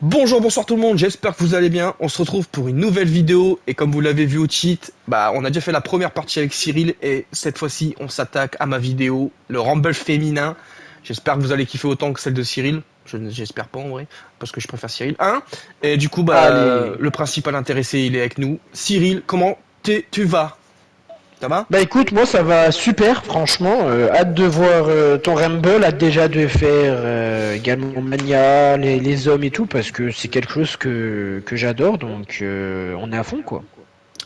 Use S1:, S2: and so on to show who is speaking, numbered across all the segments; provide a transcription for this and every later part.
S1: Bonjour, bonsoir tout le monde, j'espère que vous allez bien. On se retrouve pour une nouvelle vidéo et comme vous l'avez vu au cheat, on a déjà fait la première partie avec Cyril et cette fois-ci on s'attaque à ma vidéo, le Rumble féminin. J'espère que vous allez kiffer autant que celle de Cyril. J'espère pas en vrai, parce que je préfère Cyril. Hein. Et du coup,
S2: Allez.
S1: le principal intéressé il est avec nous. Cyril, comment tu vas? Ça va?
S2: Bah écoute, moi ça va super, franchement. Hâte de voir ton Rumble, hâte déjà de faire également Mania, les hommes et tout, parce que c'est quelque chose que j'adore, donc on est à fond quoi.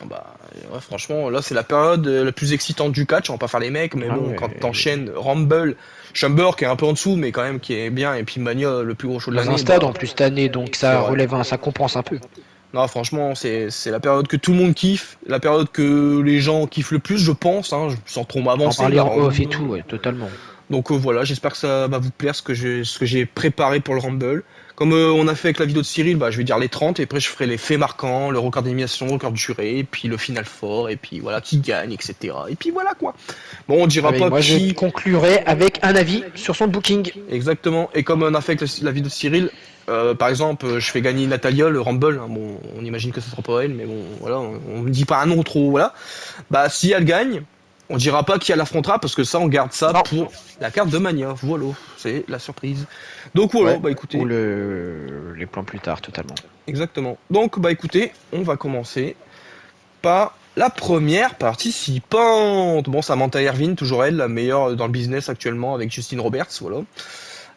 S1: Ouais, franchement, là c'est la période la plus excitante du catch. On va pas faire les mecs, mais
S2: Ah
S1: bon, quand
S2: ouais.
S1: t'enchaînes Rumble, Chamber qui est un peu en dessous, mais quand même qui est bien, et puis Mania, le plus gros show de
S2: Dans un
S1: l'année,
S2: stade en plus cette année, donc
S1: c'est
S2: ça
S1: vrai.
S2: relève, ça compense un peu.
S1: Non, franchement, c'est la période que tout le monde kiffe, la période que les gens kiffent le plus, je pense, hein, sans trop
S2: En
S1: m'avancer,
S2: parler
S1: la
S2: en off et
S1: Rumble.
S2: tout, ouais, totalement.
S1: Donc voilà, j'espère que ça va vous plaire ce que j'ai préparé pour le Rumble. Comme on a fait avec la vidéo de Cyril, je vais dire les 30 et après je ferai les faits marquants, le record d'élimination, le record de durée, et puis le final fort, et puis voilà, qui gagne, etc. Et puis voilà quoi. Bon, on dira
S2: Allez,
S1: pas
S2: moi je
S1: qui
S2: conclurai avec un avis sur son booking.
S1: exactement. Et comme on a fait avec la vidéo de Cyril, par exemple, je fais gagner Natalia le Rumble. Hein, bon, on imagine que ce sera pas elle, mais bon, voilà, on ne dit pas un nom trop, voilà. Bah, si elle gagne, on dira pas qui elle affrontera parce que ça, on garde ça
S2: Non.
S1: pour la carte de Mania. Voilà, c'est la surprise. Donc voilà,
S2: Ouais.
S1: bah
S2: Ou
S1: écoutez,
S2: les plans plus tard, totalement.
S1: exactement. Donc bah écoutez, on va commencer par la première participante. Bon, Samantha Ervin, toujours elle, la meilleure dans le business actuellement avec Justine Roberts, voilà.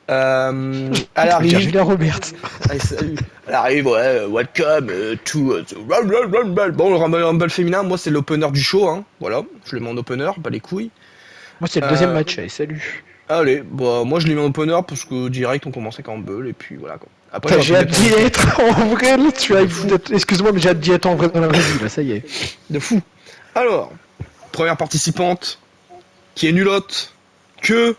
S1: Elle
S2: T'allais dire
S1: arrive.
S2: Julia Roberts.
S1: Allez, salut. Elle arrive, ouais, welcome to the Rumble. Bon, le Rumble féminin, moi, c'est l'opener du show, hein. Voilà, je le mets en opener, pas les couilles.
S2: Moi c'est le deuxième
S1: Euh,
S2: match, allez, salut.
S1: allez, moi, je l'ai mis en opener parce que direct, on commençait avec Rumble, et puis voilà, quoi. Après,
S2: Putain,
S1: j'aurais pu
S2: j'ai
S1: le
S2: hâte
S1: mettre en
S2: d'y être en vrai, là, tu as...
S1: de fou,
S2: Excuse-moi, mais j'ai hâte d'y être en vrai dans la vraie vie, là, ça y est.
S1: de fou. Alors, première participante, qui est nulotte, que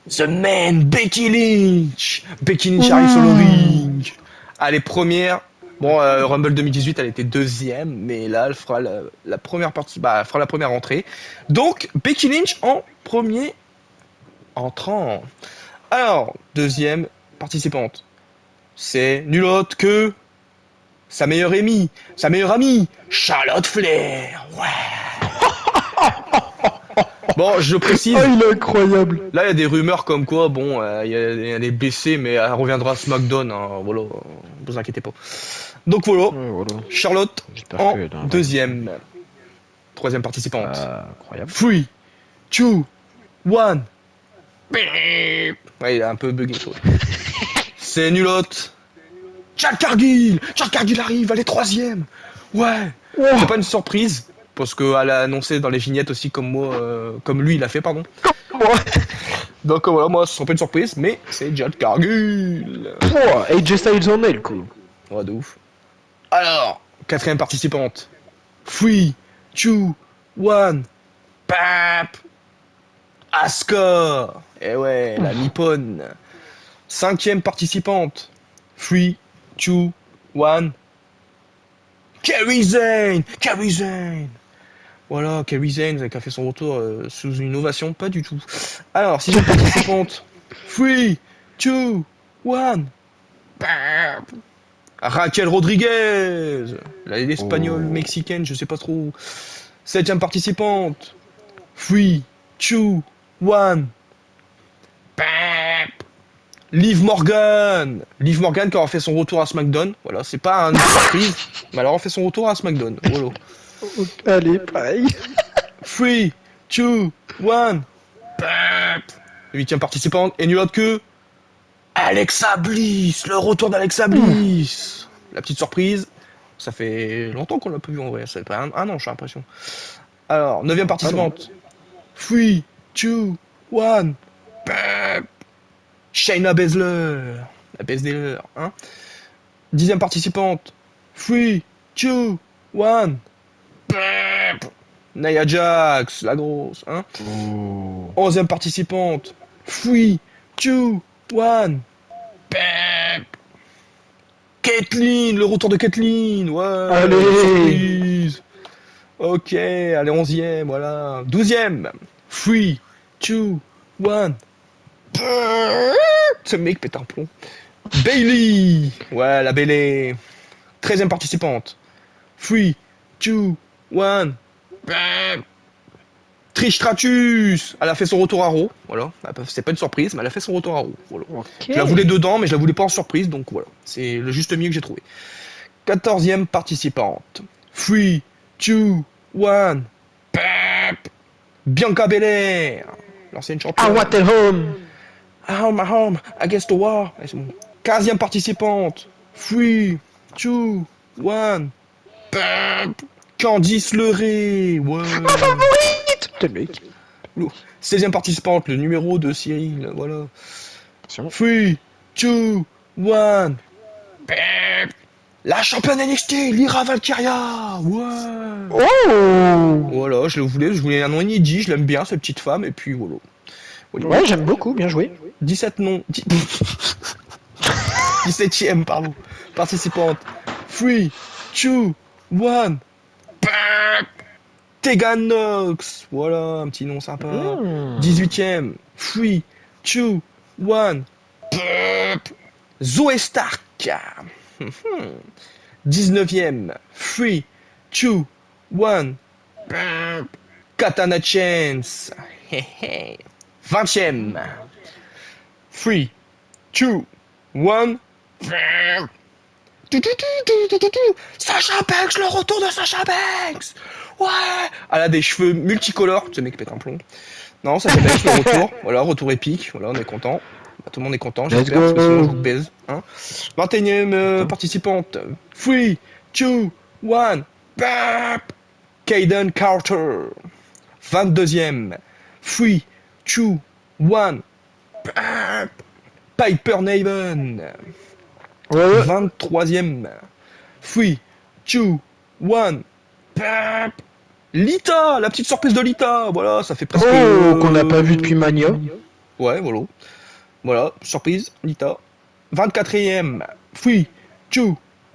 S1: The Man, Becky Lynch. Becky Lynch arrive sur le
S2: Ouh.
S1: ring. Elle est première. Bon, Rumble 2018, elle était deuxième, mais là, elle fera la première partie, elle fera la première entrée. Donc, Becky Lynch en premier entrant. Alors, deuxième participante, c'est nul autre que sa meilleure amie, Charlotte Flair. Ouais. Bon, je
S2: Oh,
S1: précise,
S2: il est incroyable.
S1: là, il y a des rumeurs comme quoi, bon, il y a des blessés, mais elle reviendra à SmackDown, hein, voilà, ne vous inquiétez pas. Donc voilà,
S2: Ouais, voilà.
S1: Charlotte
S2: J'espère
S1: en
S2: que dans la vraie vie.
S1: deuxième, troisième participante.
S2: Incroyable.
S1: 3, 2, 1. Ouais, il a un peu bugué, toi. C'est nulotte. Jade Cargill! Jade Cargill arrive, elle est troisième! Ouais! C'est pas
S2: Oh,
S1: une surprise, parce qu'elle a annoncé dans les vignettes aussi comme moi, comme lui il a fait, pardon.
S2: moi.
S1: Donc voilà, moi, ce sera pas une surprise, mais c'est Jade Cargill.
S2: Pouah, AJ Styles en est, le coup.
S1: Ouais, de ouf. Alors, quatrième participante. 3, 2, 1. Pap! Asuka! Eh ouais, la Nippon. Cinquième participante. 3, 2, 1. Kairi Sane! Kairi Sane! Voilà, Kairi Sane qui a fait son retour sous une ovation, pas du tout. Alors, sixième participante. 3, 2, 1. Raquel Rodriguez! L'espagnole
S2: Oh.
S1: mexicaine, je sais pas trop. Septième participante. 3, 2, 1. Liv Morgan! Liv Morgan qui aura fait son retour à SmackDown. Voilà, c'est pas une surprise, mais elle aura fait son retour à SmackDown. Voilà.
S2: Allez, pareil.
S1: 3, 2, 1. Huitième participante. Et nul autre que Alexa Bliss! Le retour d'Alexa
S2: Ouh.
S1: Bliss! La petite surprise. Ça fait longtemps qu'on l'a pas vu en vrai. Ça fait pas un an, j'ai l'impression. Alors, neuvième
S2: Pas loin.
S1: participante. 3, 2, 1. Shayna Baszler. La Baszler, hein. Dixième participante. 3, 2, 1. Nia Jax, la grosse, hein.
S2: Oh.
S1: Onzième participante. 3, 2, 1. Caitlyn, le retour de Caitlyn. Ouais,
S2: Allez.
S1: surprise. Ok, allez, onzième, voilà. Douzième. 3, 2, 1. Ce mec pète un plomb. Bailey. Ouais, la Bailey. 13e participante. 3, 2, 1. Trish Stratus. Elle a fait son retour à Raw. Voilà. C'est pas une surprise, mais elle a fait son retour à Raw. Voilà.
S2: Ok.
S1: Je la voulais dedans, mais je la voulais pas en surprise, donc voilà. C'est le juste milieu que j'ai trouvé. 14e participante. 3, 2, 1. Bianca Belair. L'ancienne
S2: I
S1: championne.
S2: want it home.
S1: Home, home, against the wall. 15e participante. 3, 2, 1. Candice LeRae. Ouais.
S2: Ma favorite. Putain, mec.
S1: 16e participante, le numéro de Cyril. Voilà.
S2: Attention.
S1: 3, 2, 1. La championne NXT, Lyra Valkyria. Ouais.
S2: Oh.
S1: Voilà, je voulais un nom inédit, je l'aime bien, cette petite femme, et puis voilà.
S2: Ouais, j'aime beaucoup, bien joué.
S1: 17 noms. 17e, pardon. Participante. 3, 2, 1. Tegan Nox. Voilà, un petit nom sympa. 18e. 3, 2, 1. Zoé Stark. 19e. 3, 2, 1. Katana Chance. 20e. 3, 2, 1. Sasha Banks, le retour de Sasha Banks. Ouais. Elle a des cheveux multicolores. Ce mec pète un plomb. Non, Sasha Banks, le retour. Voilà, retour épique. Voilà, on est content. Tout le monde est content, j'espère, parce que sinon je vous baise. Hein. 21e participante. 3, 2, 1. Kaden Carter. 22e. 3, 2, 1. Piper Niven.
S2: Ouais.
S1: 23e. 3, 2, 1. Lita, la petite surprise de Lita. Voilà, ça fait presque.
S2: Oh, qu'on n'a pas vu depuis Mania.
S1: Ouais, voilà. Voilà, surprise, Lita. 24e. 3, 2,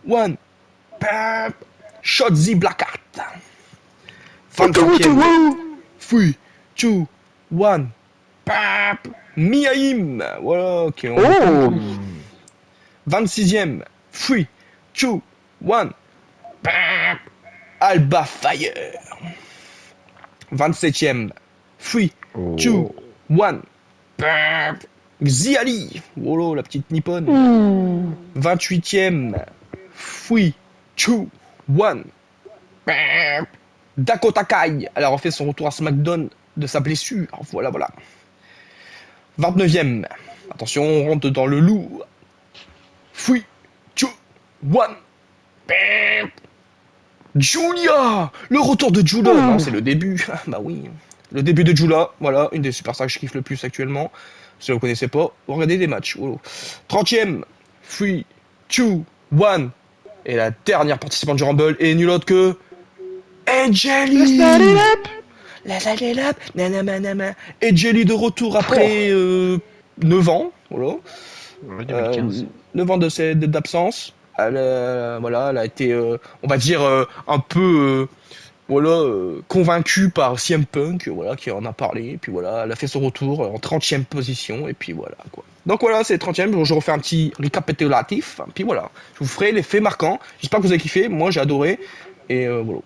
S1: 1. Shotzi Blackheart. 25e. 3, 2, 1. Miaim. Voilà, qui est en. 26e. 3, 2, 1. Alba Fire. 27e. 3, 2, 1. Xiali. Voilà, la petite nippone. 28e. 3, 2, 1. Dakota Kai. Elle a refait son retour à SmackDown de sa blessure. Voilà, voilà. 29e. Attention, on rentre dans le lourd. 3, 2, 1. Julia. Le retour de Julia. Non, c'est le début. Bah oui. Le début de Julia. Voilà, une des superstars que je kiffe le plus actuellement. Si vous ne connaissez pas, regardez des matchs. Voilà. 30e. 3, 2, 1. Et la dernière participante du Rumble est nulle autre que Angelique. Let's light it up. Nanama. Angelique de retour après 9 ans. Voilà. 9 ans d'absence. Voilà, elle a été, on va dire, un peu convaincue par CM Punk, voilà, qui en a parlé. Et puis voilà, elle a fait son retour en 30e position. Et puis voilà, quoi. Donc voilà, c'est 30e. Je refais un petit récapitulatif. Puis voilà, je vous ferai les faits marquants. J'espère que vous avez kiffé. Moi, j'ai adoré. Et voilà.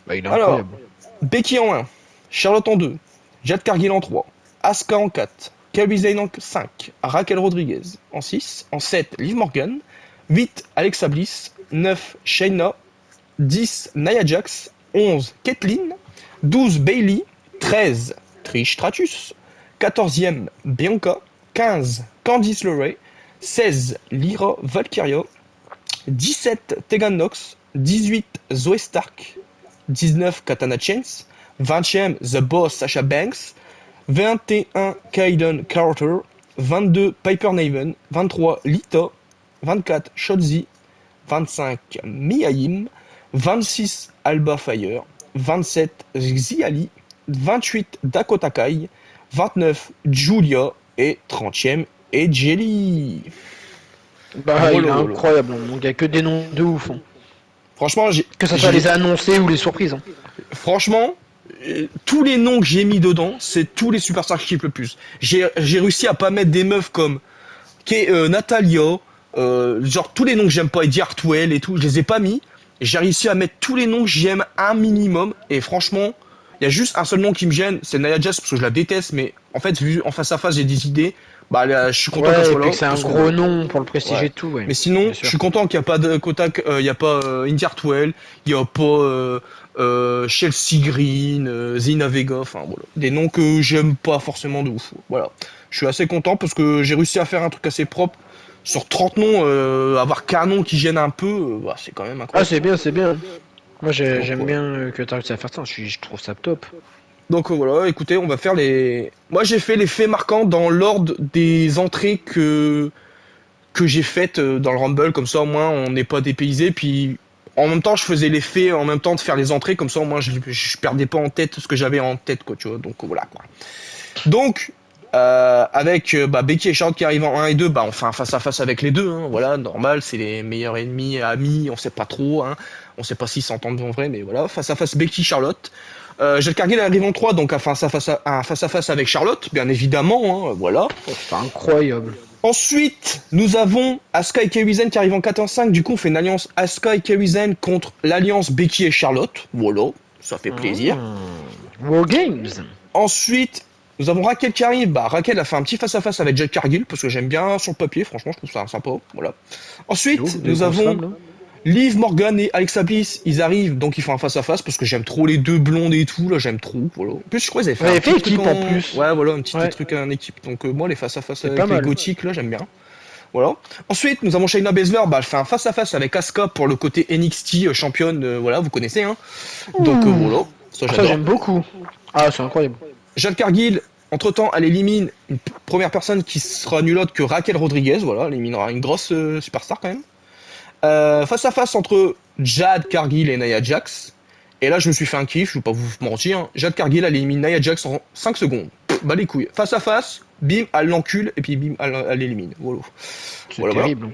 S2: Bah, il est
S1: Alors,
S2: incroyable.
S1: Becky en 1, Charlotte en 2, Jade Cargill en 3, Asuka en 4, Kairi Sane en 5, Raquel Rodriguez en 6, en 7, Liv Morgan, 8, Alexa Bliss, 9, Shayna, 10, Nia Jax, 11, Caitlyn, 12, Bayley, 13, Trish Stratus, 14e, Bianca, 15, Candice LeRae, 16, Lyra Valkyria, 17, Tegan Nox, 18, Zoe Stark, 19, Katana Chance, 20e, The Boss Sasha Banks, 21, Kaden Carter, 22, Piper Niven, 23, Lita, 24, Shotzi, 25, Miaim, 26, Alba Fire, 27, Xiali, 28, Dakota Kai, 29, Julia et 30e, et Jelly.
S2: Bah, il est incroyable, mon gars, que des noms de ouf. Hein.
S1: Franchement,
S2: que ça soit les annoncés ou les surprises. Hein.
S1: Franchement, tous les noms que j'ai mis dedans, c'est tous les superstars que je kiffe le plus. J'ai réussi à pas mettre des meufs comme Natalia, Genre tous les noms que j'aime pas, Eddie Hartwell et tout, je les ai pas mis. J'ai réussi à mettre tous les noms que j'aime un minimum. Et franchement, il y a juste un seul nom qui me gêne, c'est Nia Jax parce que je la déteste. Mais en fait, vu en face à face, j'ai des idées. Bah là, je suis content qu'elle
S2: Ouais, et
S1: soit là.
S2: puis que c'est un
S1: parce que-
S2: gros nom pour le prestige
S1: Ouais.
S2: et tout, ouais.
S1: Mais sinon,
S2: Bien
S1: je
S2: sûr.
S1: suis content qu'il n'y a pas de Kotak, il y a pas Indy Hartwell, il y a pas Chelsea Green, Zina Vega, enfin voilà, des noms que j'aime pas forcément de ouf. Voilà, je suis assez content parce que j'ai réussi à faire un truc assez propre. Sur 30 noms, avoir qu'un nom qui gêne un peu, bah, c'est quand même
S2: Ah,
S1: incroyable.
S2: c'est bien, c'est bien. Moi,
S1: Donc,
S2: j'aime bien que tu réussi à faire ça. Je trouve ça top.
S1: voilà, écoutez, on va faire les. Moi, j'ai fait les faits marquants dans l'ordre des entrées que j'ai faites dans le Rumble, comme ça au moins on n'est pas dépaysé. Puis en même temps, je faisais les faits en même temps de faire les entrées, comme ça au moins je perdais pas en tête ce que j'avais en tête, quoi, tu vois. Donc voilà, quoi. Donc, avec bah, Becky et Charlotte qui arrivent en 1 et 2, bah, on fait un face-à-face avec les deux, hein, voilà, normal, c'est les meilleurs ennemis, amis, on sait pas trop, hein, on sait pas s'ils s'entendent en vrai, mais voilà, face-à-face Becky-Charlotte. Jade Cargill arrive en 3, donc un face-à-face avec Charlotte, bien évidemment, hein, voilà.
S2: Oh, c'est incroyable.
S1: Ensuite, nous avons Asuka et Kairi Sane qui arrivent en 4 en 5, du coup on fait une alliance Asuka et Kairi Sane contre l'alliance Becky et Charlotte, voilà, ça fait plaisir.
S2: War Games.
S1: Ensuite, nous avons Raquel qui arrive. Bah, Raquel a fait un petit face-à-face avec Jade Cargill parce que j'aime bien sur le papier, franchement, je trouve ça sympa. Voilà. Ensuite, nous avons Liv Morgan et Alexa Bliss. Ils arrivent, donc ils font un face-à-face parce que j'aime trop les deux blondes et tout. Là, j'aime trop. Voilà. En plus, je crois qu'ils avaient fait
S2: Ouais,
S1: un petit truc
S2: équipe en plus.
S1: Ouais, voilà, un petit
S2: Ouais.
S1: truc en équipe. Donc, moi, les face-à-face
S2: C'est
S1: avec
S2: pas
S1: les
S2: mal.
S1: gothiques, là, j'aime bien. Voilà. Ensuite, nous avons Shayna Baszler. Bah, elle fait un face-à-face avec Asuka pour le côté NXT championne. Voilà, vous connaissez, hein. Donc, voilà. Ça,
S2: Ça,
S1: j'adore.
S2: j'aime beaucoup. Ah, c'est incroyable.
S1: Jade Cargill, entre-temps, elle élimine une première personne qui sera nulle autre que Raquel Rodriguez. Voilà, elle éliminera une grosse superstar quand même. Face à face entre Jade Cargill et Nia Jax. Et là, je me suis fait un kiff, je vais pas vous mentir. Jade Cargill, elle élimine Nia Jax en 5 secondes. Bah les couilles. Face à face, bim, elle l'encule et puis bim, elle l'élimine. Voilà.
S2: C'est
S1: Voilà,
S2: terrible.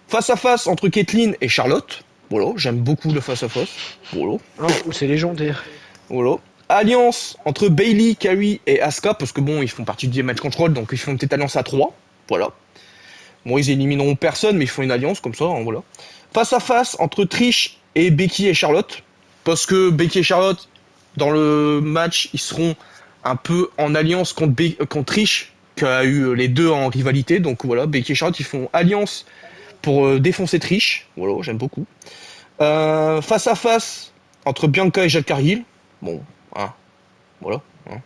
S1: Face à face entre Caitlyn et Charlotte. Voilà, j'aime beaucoup le face à face. Voilà.
S2: Oh, c'est légendaire.
S1: Voilà. Alliance entre Bailey, Carrie et Asuka, parce que bon, ils font partie du match control, donc ils font une petite alliance à 3. Voilà. Bon, ils élimineront personne, mais ils font une alliance comme ça, hein, voilà. Face à face entre Trish et Becky et Charlotte, parce que Becky et Charlotte, dans le match, ils seront un peu en alliance contre Trish, qui a eu les deux en rivalité, donc voilà, Becky et Charlotte, ils font alliance pour défoncer Trish. Voilà, j'aime beaucoup. Face à face entre Bianca et Jade Cargill. Bon, hein, voilà. Hein.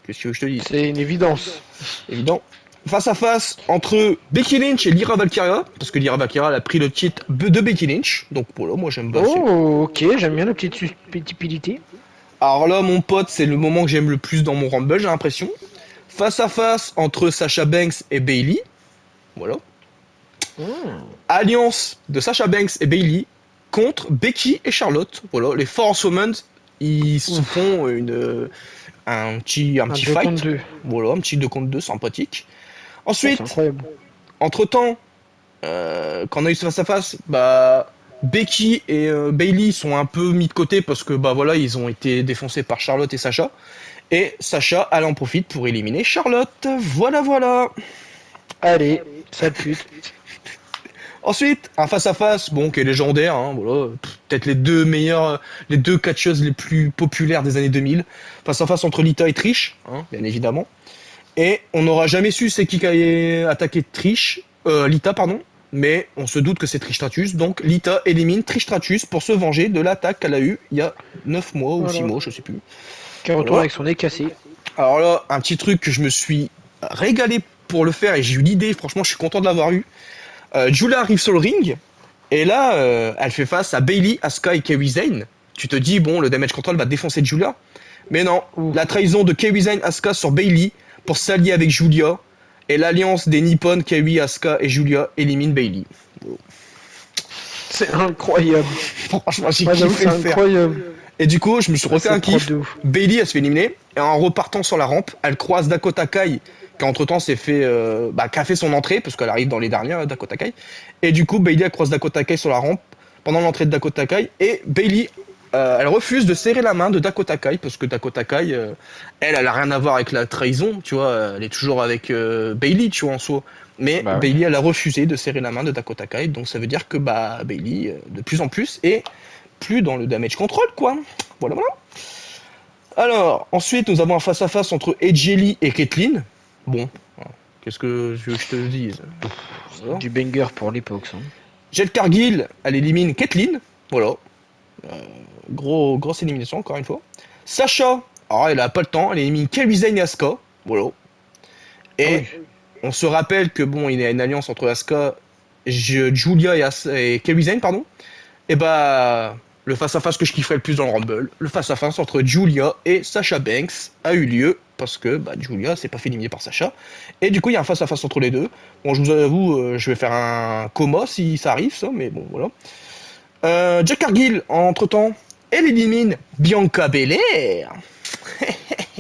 S1: Qu'est-ce que tu veux que je te dise?
S2: C'est une évidence.
S1: Évident. Face à face entre Becky Lynch et Lyra Valkyria, parce que Lyra Valkyria elle a pris le titre de Becky Lynch. Donc voilà, moi j'aime bien.
S2: Oh, ok, j'aime bien la petite susceptibilité.
S1: Alors là, mon pote, c'est le moment que j'aime le plus dans mon Rumble, j'ai l'impression. Face à face entre Sasha Banks et Bayley. Voilà. Alliance de Sasha Banks et Bayley contre Becky et Charlotte. Voilà, les Four Horsewomen, ils se font un petit
S2: deux
S1: fight.
S2: contre deux.
S1: Voilà, un petit 2 contre 2 sympathique.
S2: Oh,
S1: Ensuite,
S2: c'est incroyable.
S1: entre-temps, quand on a eu ce face-à-face, bah, Becky et Bayley sont un peu mis de côté parce que bah voilà, ils ont été défoncés par Charlotte et Sasha. Et Sasha, elle en profite pour éliminer Charlotte. Voilà, voilà.
S2: Allez, sale pute.
S1: Ensuite, un face-à-face, bon, qui est légendaire, hein, voilà, peut-être les deux catcheuses les plus populaires des années 2000. Face-à-face entre Lita et Trish, hein, bien évidemment. Et on n'aura jamais su c'est qui a attaqué Lita, pardon. Mais on se doute que c'est Trish Stratus, donc Lita élimine Trish Stratus pour se venger de l'attaque qu'elle a eue il y a 9 mois ou 6 mois, je sais plus.
S2: Qui retourne avec son nez cassé.
S1: Alors là, un petit truc que je me suis régalé pour le faire et j'ai eu l'idée, franchement je suis content de l'avoir eu. Julia arrive sur le ring et là elle fait face à Bayley, Asuka et Kairi Sane. Tu te dis bon, le damage control va défoncer Julia, mais non, la trahison de Kairi Sane, Asuka sur Bayley pour s'allier avec Julia et l'alliance des Nippon, Kairi, Asuka et Julia élimine Bayley.
S2: C'est incroyable.
S1: Franchement j'ai
S2: Moi, j'avoue que
S1: kiffé
S2: c'est
S1: le faire.
S2: incroyable.
S1: Et du coup, je me suis refait un kiff.
S2: De ouf.
S1: Bayley, elle se fait éliminer. Et en repartant sur la rampe, elle croise Dakota Kai, qui entre-temps s'est fait, qui a fait son entrée, parce qu'elle arrive dans les dernières, Dakota Kai. Et du coup, Bayley, elle croise Dakota Kai sur la rampe, pendant l'entrée de Dakota Kai. Et Bayley elle refuse de serrer la main de Dakota Kai parce que Dakota Kai, elle a rien à voir avec la trahison, tu vois. Elle est toujours avec Bayley, tu vois, en soi. Mais
S2: Bah ouais.
S1: Bayley, elle a refusé de serrer la main de Dakota Kai, donc ça veut dire que bah Bayley, de plus en plus, est plus dans le damage control, quoi. Voilà, voilà. Alors, ensuite, nous avons un face-à-face entre Edge Lee et Caitlyn. Bon, qu'est-ce que je te dise? Voilà.
S2: Du banger pour l'époque, ça.
S1: Jade Cargill, elle élimine Caitlyn. Voilà. Grosse élimination, encore une fois. Sacha, alors elle a pas le temps, elle élimine Kairi Sane et Asuka. Voilà. Et
S2: Ah oui.
S1: on se rappelle que bon, il y a une alliance entre Asuka, Julia et Kairi Sane, pardon. Et bah, le face-à-face que je kifferais le plus dans le Rumble, le face-à-face entre Julia et Sasha Banks a eu lieu parce que bah, Julia s'est pas fait éliminer par Sasha. Et du coup, il y a un face-à-face entre les deux. Bon, je vous avoue, je vais faire un coma si ça arrive, ça, mais bon, voilà. Jack Cargill, entre-temps, elle élimine Bianca Belair.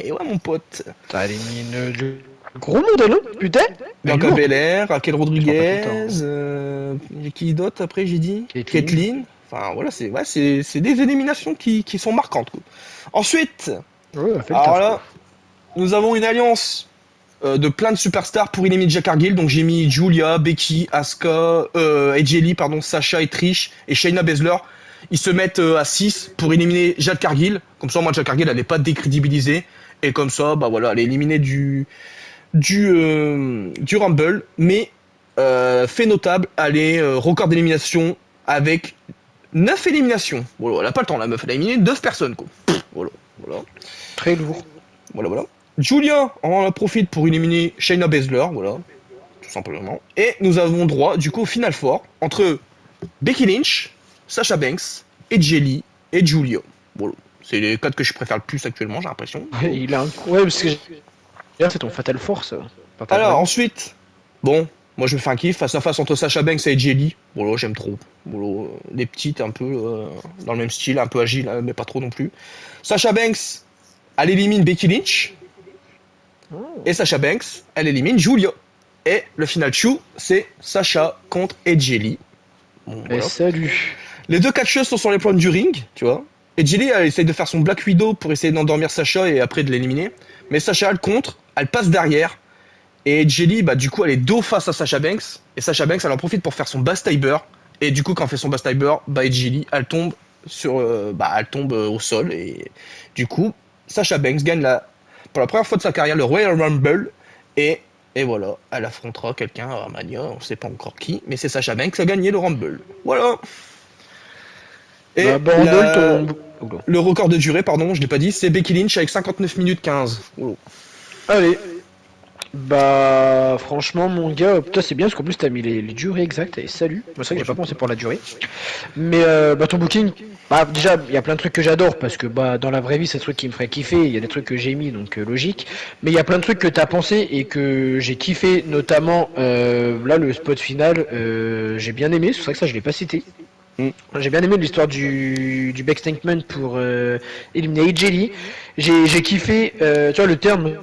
S1: Et ouais, mon pote.
S2: T'as éliminé du gros monde, là, putain.
S1: Bianca
S2: lourd.
S1: Belair, Raquel Rodriguez,
S2: Je
S1: qui d'autre après j'ai dit
S2: Caitlyn.
S1: Caitlyn. Enfin voilà, c'est des éliminations qui sont marquantes, quoi. Ensuite,
S2: Ouais, elle fait le
S1: alors
S2: taf,
S1: là,
S2: quoi.
S1: nous avons une alliance de plein de superstars pour éliminer Jack Cargill. Donc j'ai mis Julia, Becky, Asuka, AJ Lee, pardon, Sasha et Trish et Shayna Baszler. Ils se mettent à 6 pour éliminer Jade Cargill. Comme ça, moi, Jade Cargill, elle n'est pas décrédibilisée. Et comme ça, bah voilà, elle est éliminée du Rumble. Mais, fait notable, elle est record d'élimination avec 9 éliminations. Voilà, elle n'a pas le temps, la meuf. Elle a éliminé 9 personnes, quoi. Voilà, voilà.
S2: Très lourd.
S1: Voilà, voilà. Julia en profite pour éliminer Shayna Baszler, voilà, tout simplement. Et nous avons droit, du coup, au Final Four entre Becky Lynch, Sasha Banks, et Jelly et Julia. Voilà. C'est les 4 que je préfère le plus actuellement, j'ai l'impression.
S2: Ouais, il a un. Ouais, parce que. C'est ton Fatal Force. Fatal
S1: Alors,
S2: Force.
S1: ensuite, bon, moi je me fais un kiff face à face entre Sasha Banks et Jelly. Voilà, j'aime trop. Voilà, les petites, un peu dans le même style, un peu agile, hein, mais pas trop non plus. Sasha Banks, elle élimine Becky Lynch. Et Sasha Banks, elle élimine Julia. Et le final chou, c'est Sasha contre Edge Lee. Bon,
S2: Et
S1: voilà.
S2: salut.
S1: Les deux catcheuses sont sur les points du ring, tu vois. Edge Lee, elle essaye de faire son Black Widow pour essayer d'endormir Sasha et après de l'éliminer. Mais Sasha, elle contre, elle passe derrière. Et Edge Lee, bah, du coup, elle est dos face à Sasha Banks. Et Sasha Banks, elle en profite pour faire son Backstabber. Et du coup, quand elle fait son Backstabber, bah, Edge Lee, elle tombe, au sol. Et du coup, Sasha Banks gagne pour la première fois de sa carrière le Royal Rumble. Et voilà, elle affrontera quelqu'un à Mania, on sait pas encore qui, mais c'est Sasha Banks qui a gagné le Rumble. Voilà. Et
S2: Bah, abandonne ton. Oula.
S1: le record de durée, pardon, je l'ai pas dit, c'est Becky Lynch avec 59 minutes 15. Oula.
S2: Allez. Bah, franchement, mon gars, putain, c'est bien parce qu'en plus, t'as mis les durées exactes. Et salut. C'est vrai que j'ai pas pensé pour la durée. Mais, bah, ton booking, bah, déjà, il y a plein de trucs que j'adore parce que, bah, dans la vraie vie, c'est des trucs qui me feraient kiffer. Il y a des trucs que j'ai mis, donc logique. Mais il y a plein de trucs que t'as pensé et que j'ai kiffé, notamment, là, le spot final, j'ai bien aimé. C'est vrai que ça, je l'ai pas cité. J'ai bien aimé l'histoire du backstatement pour éliminer AJ Lee. J'ai kiffé, tu vois, le terme.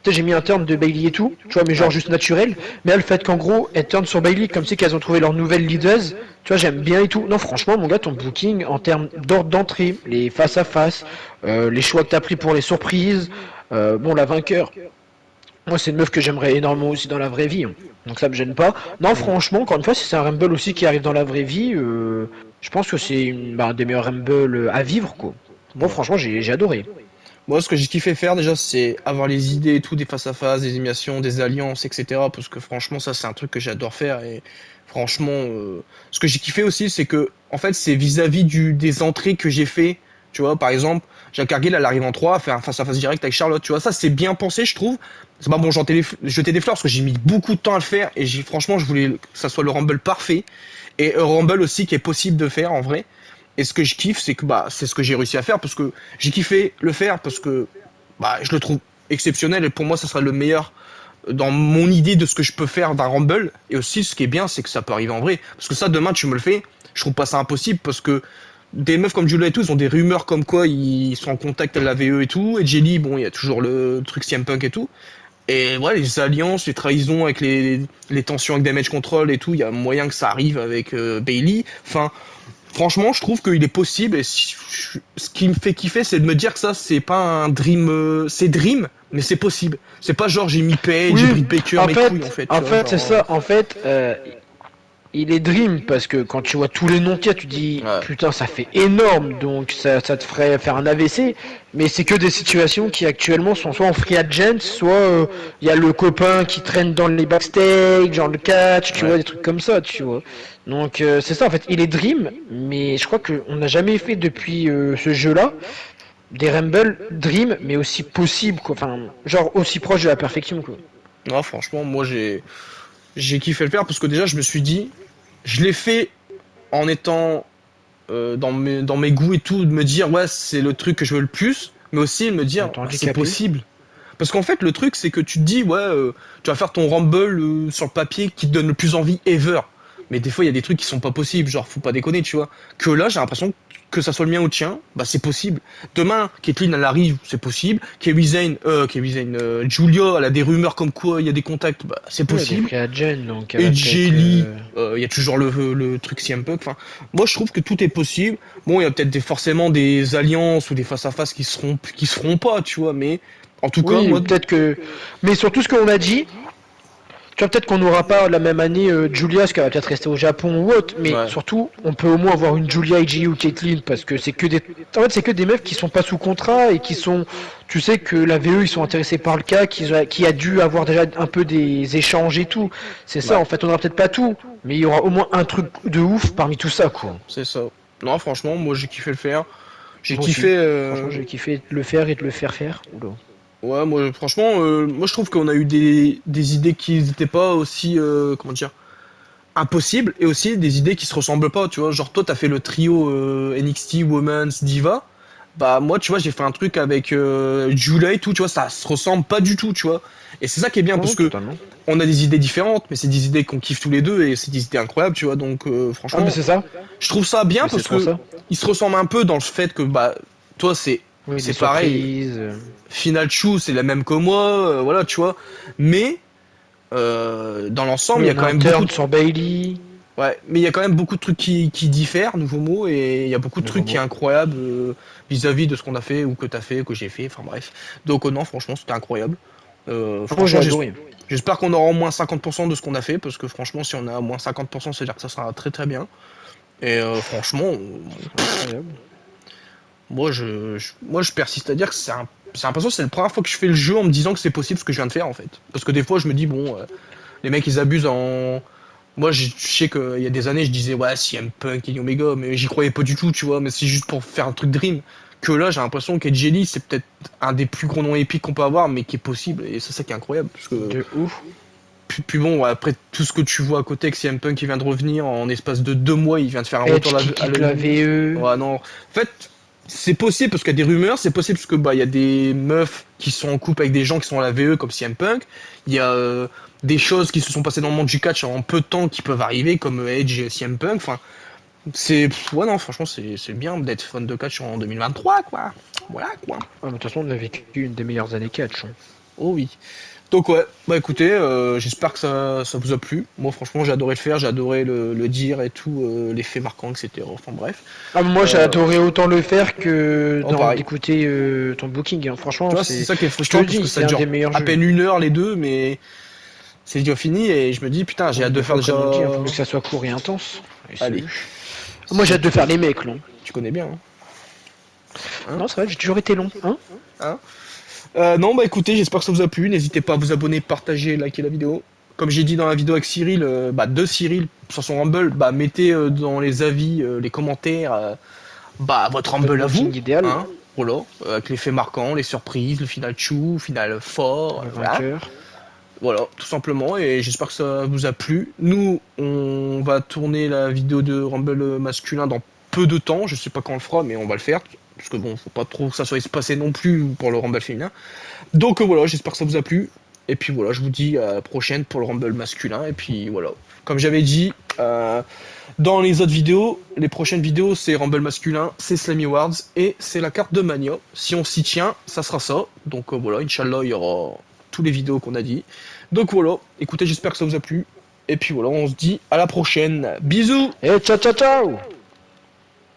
S2: Tu sais, j'ai mis un turn de Bailey et tout, tu vois, mais genre juste naturel. Mais là, le fait qu'en gros, elles turn sur Bailey comme si qu'elles ont trouvé leur nouvelle leaders, tu vois, j'aime bien et tout. Non, franchement, mon gars, ton booking en termes d'ordre d'entrée, les face à face, les choix que t'as pris pour les surprises, bon, la vainqueur. Moi, c'est une meuf que j'aimerais énormément aussi dans la vraie vie, hein. Donc ça me gêne pas. Non, franchement, encore une fois, si c'est un Rumble aussi qui arrive dans la vraie vie, je pense que c'est un des meilleurs Rumble à vivre, quoi. Moi, franchement, j'ai adoré.
S1: Moi, ce que j'ai kiffé faire déjà, c'est avoir les idées et tout, des face-à-face, des éliminations, des alliances, etc. Parce que franchement, ça, c'est un truc que j'adore faire. Et franchement, ce que j'ai kiffé aussi, c'est que, en fait, c'est vis-à-vis des entrées que j'ai fait. Tu vois, par exemple, Jade Cargill, elle arrive en 3, elle fait un face-à-face direct avec Charlotte. Tu vois, ça, c'est bien pensé, je trouve. C'est pas bon, jeter des fleurs parce que j'ai mis beaucoup de temps à le faire. Et franchement, je voulais que ça soit le Rumble parfait. Et un Rumble aussi qui est possible de faire, en vrai. Et ce que je kiffe, c'est que bah c'est ce que j'ai réussi à faire parce que j'ai kiffé le faire parce que bah je le trouve exceptionnel et pour moi ça sera le meilleur dans mon idée de ce que je peux faire d'un Rumble. Et aussi ce qui est bien, c'est que ça peut arriver en vrai parce que ça demain tu me le fais, je trouve pas ça impossible parce que des meufs comme Julia et tout, ils ont des rumeurs comme quoi ils sont en contact avec la VE et tout. Et Jelly, bon, il y a toujours le truc CM Punk et tout. Et voilà, les alliances, les trahisons avec les tensions avec Damage Control et tout, il y a moyen que ça arrive avec Bailey. Enfin, franchement, je trouve qu'il est possible. Et ce qui me fait kiffer, c'est de me dire que ça, c'est pas un dream. C'est dream, mais c'est possible. C'est pas genre j'ai mis Page, j'ai Britt Baker, mes couilles en fait.
S2: En
S1: tu vois,
S2: fait, c'est
S1: genre,
S2: ça. En fait, il est dream parce que quand tu vois tous les noms qu'il y a, tu dis
S1: Ouais.
S2: putain, ça fait énorme, donc ça te ferait faire un AVC. Mais c'est que des situations qui actuellement sont soit en free agent, soit il y a le copain qui traîne dans les backstage, genre le catch, tu
S1: Ouais.
S2: vois, des trucs comme ça, tu vois. Donc c'est ça en fait, il est dream, mais je crois qu'on n'a jamais fait depuis ce jeu-là des Rumble dream, mais aussi possible, quoi. Enfin, genre aussi proche de la perfection, quoi.
S1: Non, franchement, moi j'ai kiffé le faire parce que déjà, je me suis dit, je l'ai fait en étant dans mes goûts et tout, de me dire ouais c'est le truc que je veux le plus, mais aussi de me dire
S2: Attends,
S1: bah, c'est
S2: handicapé.
S1: possible. Parce qu'en fait le truc c'est que tu te dis ouais tu vas faire ton Rumble sur le papier qui te donne le plus envie ever. Mais des fois il y a des trucs qui sont pas possibles, genre faut pas déconner tu vois. Que là j'ai l'impression que ça soit le mien ou le tien, bah c'est possible. Demain Caitlyn elle arrive, c'est possible. Kevin Zane, Julia elle a des rumeurs comme quoi il y a des contacts, bah c'est
S2: Ouais, des
S1: possible.
S2: free agents, donc elle
S1: Et
S2: va peut-être.
S1: Jelly, il y a toujours le truc CM Punk. Enfin, moi, je trouve que tout est possible. Bon, il y a peut-être forcément des alliances ou des face-à-face qui se feront pas, tu vois. Mais en tout cas,
S2: Oui,
S1: moi,
S2: peut-être que. Mais sur tout ce qu'on a dit, tu vois, peut-être qu'on n'aura pas la même année Julia, parce qu'elle va peut-être rester au Japon ou autre, mais
S1: ouais,
S2: surtout, on peut au moins avoir une Julia, AJ ou Caitlyn, parce que c'est que des. En fait, c'est que des meufs qui sont pas sous contrat et qui sont. Tu sais que la VE, ils sont intéressés par le cas, qui a dû avoir déjà un peu des échanges et tout. C'est ça,
S1: ouais,
S2: en fait, on aura peut-être pas tout, mais il y aura au moins un truc de ouf parmi tout ça, quoi.
S1: c'est ça. Non, franchement, moi, j'ai kiffé le faire. J'ai
S2: Moi aussi.
S1: kiffé.
S2: Franchement, j'ai kiffé de le faire et de le faire faire. Oula.
S1: Ouais, moi, franchement, moi, je trouve qu'on a eu des idées qui n'étaient pas aussi, comment dire, impossibles et aussi des idées qui se ressemblent pas, tu vois. Genre, toi, t'as fait le trio NXT Women's Diva. Bah, moi, tu vois, j'ai fait un truc avec Julia et tout, tu vois, ça se ressemble pas du tout, tu vois. Et c'est ça qui est bien parce
S2: Non,
S1: que
S2: totalement.
S1: on a des idées différentes, mais c'est des idées qu'on kiffe tous les deux et c'est des idées incroyables, tu vois. Donc,
S2: Ah, mais
S1: franchement,
S2: c'est ça.
S1: je trouve ça bien
S2: Mais c'est
S1: parce
S2: trop
S1: que
S2: ça.
S1: ils se ressemblent un peu dans le fait que, bah, toi,
S2: Oui, des
S1: c'est pareil.
S2: surprises.
S1: Final Chou, c'est la même que moi, voilà, tu vois. Mais dans l'ensemble,
S2: Oui,
S1: il y a
S2: on a
S1: quand
S2: un
S1: même beaucoup
S2: turn
S1: de...
S2: sur Bailey.
S1: Ouais, mais il y a quand même beaucoup de trucs qui diffèrent, nouveau mot, et il y a beaucoup de
S2: Nouveau
S1: trucs qui est
S2: mot.
S1: incroyable vis-à-vis de ce qu'on a fait, ou que t'as fait, que j'ai fait, enfin bref. Donc non, franchement, c'était incroyable.
S2: Moi, j'ai
S1: Franchement,
S2: adoré.
S1: j'espère qu'on aura au moins 50% de ce qu'on a fait, parce que franchement, si on a au moins 50%, c'est-à-dire que ça sera très très bien. Et franchement,
S2: Incroyable.
S1: moi, je persiste à dire que c'est l'impression que c'est la première fois que je fais le jeu en me disant que c'est possible ce que je viens de faire en fait. Parce que des fois, je me dis, bon, les mecs ils abusent en. Moi, je sais qu'il y a des années, je disais, ouais, CM Punk et Omega, mais j'y croyais pas du tout, tu vois, mais c'est juste pour faire un truc Dream. Que là, j'ai l'impression qu'Edgely, c'est peut-être un des plus gros noms épiques qu'on peut avoir, mais qui est possible, et c'est ça qui est incroyable. Parce que,
S2: De ouf.
S1: puis bon, après tout ce que tu vois à côté, avec CM Punk qui vient de revenir en espace de 2 mois, il vient de faire un retour
S2: Edge qui
S1: à
S2: quitte la
S1: l'AEW.
S2: VE.
S1: Ouais, non. En fait, c'est possible parce qu'il y a des rumeurs, c'est possible parce que bah il y a des meufs qui sont en couple avec des gens qui sont à la VE comme CM Punk. Il y a des choses qui se sont passées dans le monde du catch en peu de temps qui peuvent arriver comme Edge et CM Punk. Enfin, ouais non, franchement c'est bien d'être fan de catch en 2023 quoi. Voilà quoi.
S2: Ah, mais de toute façon, on a vécu une des meilleures années catch. Hein.
S1: Oh oui. Donc ouais, bah écoutez, j'espère que ça vous a plu. Moi franchement j'ai adoré le faire, j'ai adoré le dire et tout, les faits marquants, etc. Enfin bref.
S2: Ah, moi, j'ai
S1: Euh,
S2: adoré autant le faire que
S1: pareil.
S2: d'écouter ton booking. Hein.
S1: Tu
S2: Franchement,
S1: vois, c'est
S2: c'est.
S1: ça qui est
S2: Je te
S1: frustrant
S2: le
S1: parce que
S2: dis,
S1: ça
S2: c'est un
S1: dure
S2: des meilleurs
S1: à
S2: jeux.
S1: peine 1 heure les deux, mais c'est déjà fini et je me dis putain j'ai
S2: Oui,
S1: hâte de
S2: des
S1: faire
S2: fois,
S1: déjà.
S2: comme on dit, il faut mieux que ça soit court et intense. Et
S1: Allez,
S2: moi, j'ai
S1: ça
S2: hâte de faire les mecs, là.
S1: tu connais bien, hein. Hein,
S2: Non, c'est vrai, j'ai toujours été long. Hein.
S1: hein. Non bah écoutez, j'espère que ça vous a plu. N'hésitez pas à vous abonner, partager, liker la vidéo. Comme j'ai dit dans la vidéo avec Cyril, bah de Cyril sur son Rumble, bah mettez dans les avis, les commentaires, bah votre
S2: Votre
S1: Rumble à vous,
S2: booking idéal,
S1: hein. Voilà, avec les faits marquants, les surprises, le final chou, le final fort,
S2: le
S1: voilà.
S2: vainqueur.
S1: Voilà, tout simplement, et j'espère que ça vous a plu. Nous, on va tourner la vidéo de Rumble masculin dans peu de temps, je sais pas quand on le fera, mais on va le faire, parce que bon, faut pas trop que ça soit espacé non plus pour le Rumble féminin. Donc voilà, j'espère que ça vous a plu, et puis voilà, je vous dis à la prochaine pour le Rumble masculin, et puis voilà. Comme j'avais dit, dans les autres vidéos, les prochaines vidéos, c'est Rumble masculin, c'est Slammy Awards, et c'est la carte de Mania. Si on s'y tient, ça sera ça. Donc voilà, Inch'Allah, il y aura tous les vidéos qu'on a dit. Donc voilà, écoutez, j'espère que ça vous a plu. Et puis voilà, on se dit à la prochaine. Bisous!
S2: Et ciao ciao ciao.